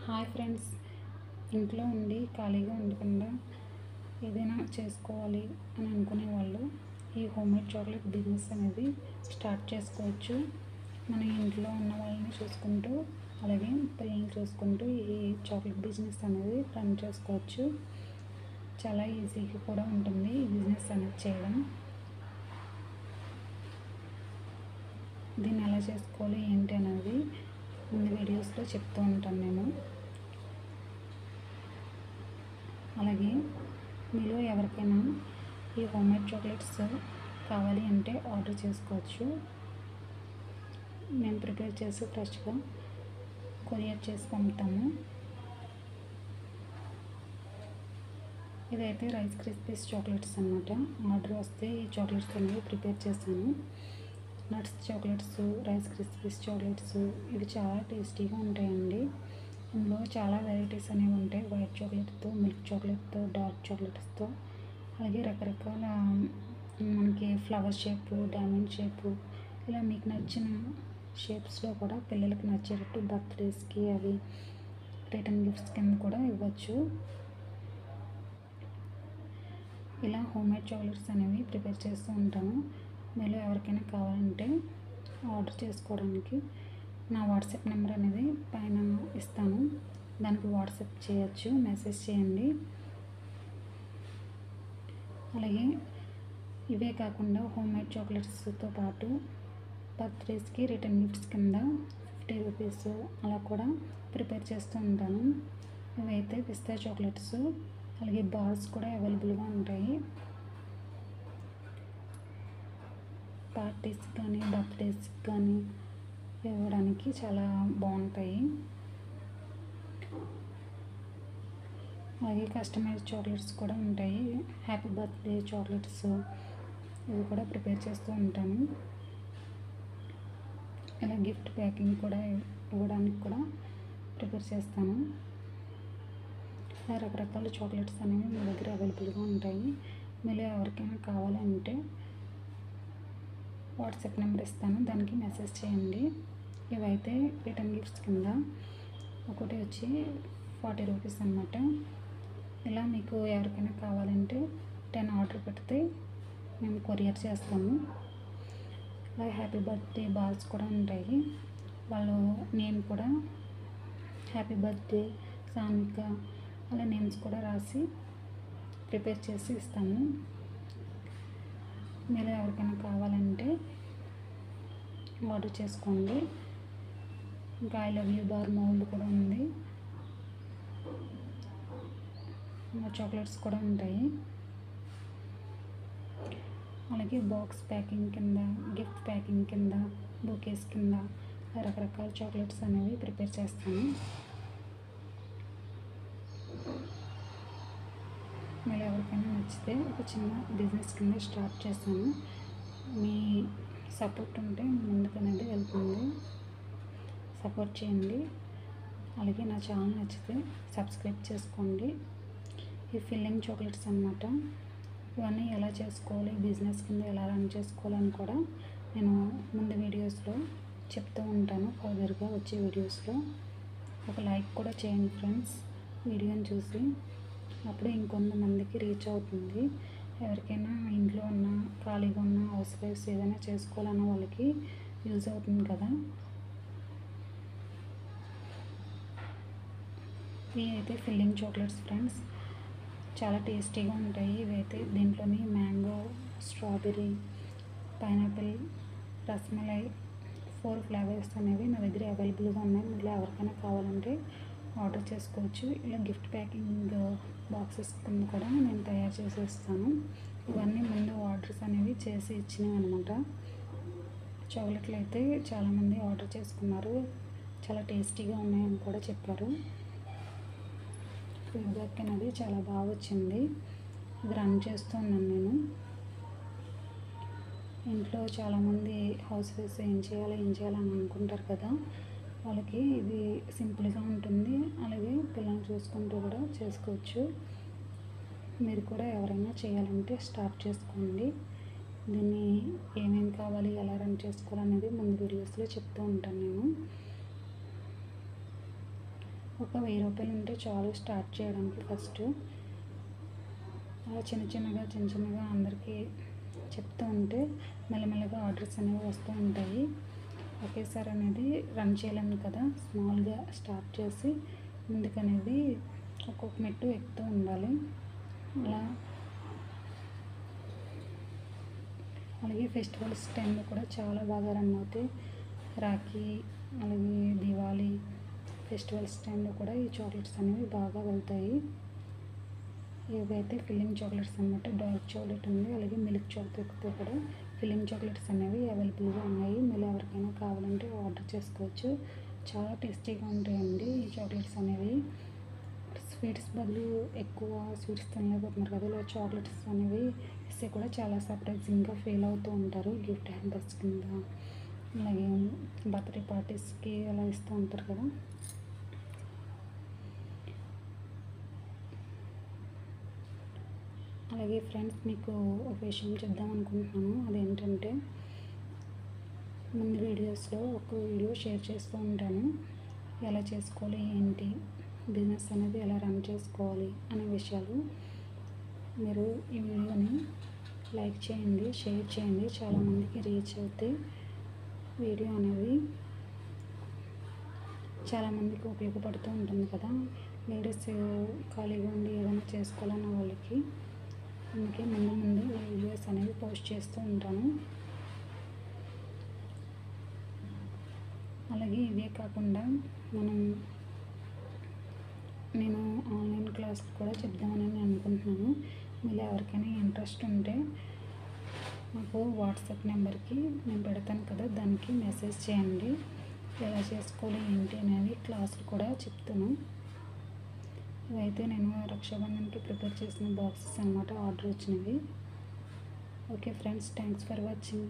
Hi friends, ఇంట్లో ఉండి ఖాళీగా ఉండకుండా ఏదైనా చేసుకోవాలి అని అనుకునే వాళ్ళు ఈ హోమ్మేడ్ చాక్లెట్ బిజినెస్ అనేది స్టార్ట్ చేసుకోవచ్చు. మన ఇంట్లో ఉన్న వాళ్ళని చూసుకుంటూ అలాగే పిల్లల్ని చూసుకుంటూ ఈ చాక్లెట్ బిజినెస్ అనేది రన్ చేసుకోవచ్చు. చాలా ఈజీగా కూడా ఉంటుంది ఈ బిజినెస్ అనేది చేయడం. దీన్ని ఎలా చేసుకోవాలి ఏంటి అనేది ముందు వీడియోస్లో చెప్తూ ఉంటాను నేను. అలాగే మీలో ఎవరికైనా ఈ హోమ్మేడ్ చాక్లెట్స్ కావాలి అంటే ఆర్డర్ చేసుకోవచ్చు. మేము ప్రిపేర్ చేసి ఫ్రెష్గా కొరియర్ చేసి పంపుతాము. ఇదైతే రైస్ క్రిస్పీస్ చాక్లెట్స్ అన్నమాట. ఆర్డర్ వస్తే ఈ చాక్లెట్స్ అనేవి ప్రిపేర్ చేస్తాను. Nuts chocolates, rice crispies chocolates ఇవి చాలా టేస్టీగా ఉంటాయండి. ఇందులో చాలా వెరైటీస్ అనేవి ఉంటాయి. వైట్ చాక్లెట్తో, మిల్క్ చాక్లెట్తో, డార్క్ చాక్లెట్స్తో, అలాగే రకరకాల మనకి ఫ్లవర్ షేపు, డైమండ్ షేపు, ఇలా మీకు నచ్చిన షేప్స్లో కూడా పిల్లలకి నచ్చేటట్టు బర్త్డేస్కి అవి రిటర్న్ గిఫ్ట్స్ కింద కూడా ఇవ్వచ్చు. ఇలా హోమ్మేడ్ చాక్లెట్స్ అనేవి ప్రిపేర్ చేస్తూ ఉంటాను. మీలో ఎవరికైనా కావాలంటే ఆర్డర్ చేసుకోవడానికి నా వాట్సాప్ నెంబర్ అనేది పైన ఇస్తాను. దానికి వాట్సాప్ చేయొచ్చు, మెసేజ్ చేయండి. అలాగే ఇవే కాకుండా హోమ్మేడ్ చాక్లెట్స్తో పాటు బర్త్డేస్కి రిటర్న్ గిఫ్ట్స్ కింద 50 రూపీస్ అలా కూడా ప్రిపేర్ చేస్తూ ఉంటాను. ఇవైతే పిస్తా చాక్లెట్స్, అలాగే బాల్స్ కూడా అవైలబుల్గా ఉంటాయి. పార్టీస్కి కానీ బర్త్డేస్కి కానీ ఇవ్వడానికి చాలా బాగుంటాయి. అలాగే కస్టమైజ్ చాక్లెట్స్ కూడా ఉంటాయి. హ్యాపీ బర్త్డే చాక్లెట్స్ ఇవి కూడా ప్రిపేర్ చేస్తూ ఉంటాను. ఇలా గిఫ్ట్ ప్యాకింగ్ కూడా ఇవ్వడానికి కూడా ప్రిపేర్ చేస్తాను. రకరకాల చాక్లెట్స్ అనేవి మీ దగ్గర అవైలబుల్గా ఉంటాయి. మీరు ఎవరికైనా కావాలంటే వాట్సాప్ నెంబర్ ఇస్తాను, దానికి మెసేజ్ చేయండి. ఇవైతే రిటర్న్ గిఫ్ట్స్ కింద ఒకటి వచ్చి 40 రూపీస్ అన్నమాట. ఇలా మీకు ఎవరికైనా కావాలంటే 10 ఆర్డర్ పెడితే మేము కొరియర్ చేస్తాము. అలాగే హ్యాపీ బర్త్డే బాల్స్ కూడా ఉంటాయి. వాళ్ళు నేమ్ కూడా హ్యాపీ బర్త్డే సాన్విక అలా నేమ్స్ కూడా రాసి ప్రిపేర్ చేసి ఇస్తాము. మీరు ఎవరికైనా కావాలంటే ఆర్డర్ చేసుకోండి. ఇంకా I love you bar mould కూడా ఉంది. చాక్లెట్స్ కూడా ఉంటాయి. అలాగే బాక్స్ ప్యాకింగ్ కింద, గిఫ్ట్ ప్యాకింగ్ కింద, బొకేస్ కింద రకరకాల చాక్లెట్స్ అనేవి ప్రిపేర్ చేస్తాను. మళ్ళీ ఎవరికైనా నచ్చితే ఒక చిన్న బిజినెస్ కింద స్టార్ట్ చేస్తాను. మీ సపోర్ట్ ఉంటే ముందుకు అనేది వెళ్తుంది. సపోర్ట్ చేయండి. అలాగే నా ఛానల్ నచ్చితే సబ్స్క్రైబ్ చేసుకోండి. ఈ ఫిల్లింగ్ చాక్లెట్స్ అన్నమాట. ఇవన్నీ ఎలా చేసుకోవాలి, బిజినెస్ కింద ఎలా రన్ చేసుకోవాలని కూడా నేను ముందు వీడియోస్లో చెప్తూ ఉంటాను. ఫర్దర్గా వచ్చే వీడియోస్లో ఒక లైక్ కూడా చేయండి ఫ్రెండ్స్ వీడియోని చూసి. అప్పుడే ఇంకొంతమందికి రీచ్ అవుతుంది. ఎవరికైనా ఇంట్లో ఉన్న ఖాళీగా ఉన్న హౌస్ వైఫ్స్ ఏదైనా చేసుకోవాలన్న వాళ్ళకి యూజ్ అవుతుంది కదా. ఇవి అయితే ఫిల్లింగ్ చాక్లెట్స్ ఫ్రెండ్స్, చాలా టేస్టీగా ఉంటాయి. ఇవైతే దీంట్లోని mango, strawberry, pineapple, rasmalai 4 flavours అనేవి నా దగ్గర అవైలబుల్గా ఉన్నాయి. మీరు ఎవరికైనా కావాలంటే ఆర్డర్ చేసుకోవచ్చు. ఇలా గిఫ్ట్ ప్యాకింగ్ బాక్సెస్ కింద కూడా నేను తయారు చేసి ఇస్తాను. ఇవన్నీ ముందు ఆర్డర్స్ అనేవి చేసి ఇచ్చినవి అనమాట. చాక్లెట్లు అయితే చాలామంది ఆర్డర్ చేసుకున్నారు, చాలా టేస్టీగా ఉన్నాయని కూడా చెప్పారు. ఫీడ్బ్యాక్ అనేది చాలా బాగా వచ్చింది. ఇది రన్ చేస్తున్నాను నేను. ఇంట్లో చాలామంది హౌస్ వైఫ్స్ ఏం చేయాలని అనుకుంటారు కదా, వాళ్ళకి ఇది సింపుల్గా ఉంటుంది. అలాగే పిల్లల్ని చూసుకుంటూ కూడా చేసుకోవచ్చు. మీరు కూడా ఎవరైనా చేయాలంటే స్టార్ట్ చేసుకోండి. దీన్ని ఏమేమి కావాలి, ఎలా రన్ చేసుకోవాలనేది ముందు వీడియోస్లో చెప్తూ ఉంటాను నేను. ఒక 1000 రూపాయలు ఉంటే చాలు స్టార్ట్ చేయడానికి. ఫస్ట్ అలా చిన్న చిన్నగా అందరికీ చెప్తూ ఉంటే మెల్లమెల్లగా ఆర్డర్స్ అనేవి వస్తూ ఉంటాయి. ఒకేసారి అనేది రన్ చేయలేము కదా, స్మాల్గా స్టార్ట్ చేసి ముందుకనేది ఒక్కొక్క మెట్టు ఎక్కుతూ ఉండాలి. అలాగే ఫెస్టివల్స్ టైంలో కూడా చాలా బాగా రన్ అవుతాయి. రాఖీ, అలాగే దివాళీ ఫెస్టివల్స్ టైంలో కూడా ఈ చాక్లెట్స్ అనేవి బాగా వెళ్తాయి. ఇవైతే ఫిల్లింగ్ చాక్లెట్స్ అనమాట. డార్క్ చాక్లెట్ ఉంది, అలాగే మిల్క్ చాక్లెట్తో కూడా ఫిల్లింగ్ చాక్లెట్స్ అనేవి అవైలబుల్గా ఉన్నాయి. మళ్ళీ ఎవరికైనా కావాలంటే ఆర్డర్ చేసుకోవచ్చు. చాలా టేస్టీగా ఉంటాయండి ఈ చాక్లెట్స్ అనేవి. స్వీట్స్ బదులు ఎక్కువ స్వీట్స్ తినలేకపోతున్నారు కదా, ఇలా చాక్లెట్స్ అనేవి ఇస్తే కూడా చాలా సర్ప్రైజింగ్గా ఫీల్ అవుతూ ఉంటారు. గిఫ్ట్ హ్యాంపర్స్ కింద, అలాగే బర్త్డే పార్టీస్కి అలా ఇస్తూ ఉంటారు కదా. అలాగే ఫ్రెండ్స్, మీకు ఒక విషయం చెప్దాం అనుకుంటున్నాను. అదేంటంటే, ముందు వీడియోస్లో ఒక వీడియో షేర్ చేస్తూ ఉంటాను. ఎలా చేసుకోవాలి, ఏంటి బిజినెస్ అనేది ఎలా రన్ చేసుకోవాలి అనే విషయాలు. మీరు ఈ వీడియోని లైక్ చేయండి, షేర్ చేయండి, చాలామందికి రీచ్ అవుతే వీడియో అనేది చాలామందికి ఉపయోగపడుతూ ఉంటుంది కదా. లేడీస్ ఖాళీగా ఉండి ఏదైనా చేసుకోవాలన్న వాళ్ళకి అందుకే ముందు వీడియోస్ అనేవి పోస్ట్ చేస్తూ ఉంటాను. అలాగే ఇవే కాకుండా నేను ఆన్లైన్ క్లాస్ కూడా చెప్దామని అనుకుంటున్నాను. మళ్ళీ ఎవరికైనా ఇంట్రెస్ట్ ఉంటే నాకు వాట్సాప్ నెంబర్కి నేను పెడతాను కదా, దానికి మెసేజ్ చేయండి. ఎలా చేసుకోవాలి ఏంటి అనేది క్లాసులు కూడా చెప్తాను. ఇవైతే నేను రక్షాబంధన్కి ప్రిపేర్ చేసిన బాక్సెస్ అన్నమాట, ఆర్డర్ వచ్చినవి. Okay friends, thanks for watching.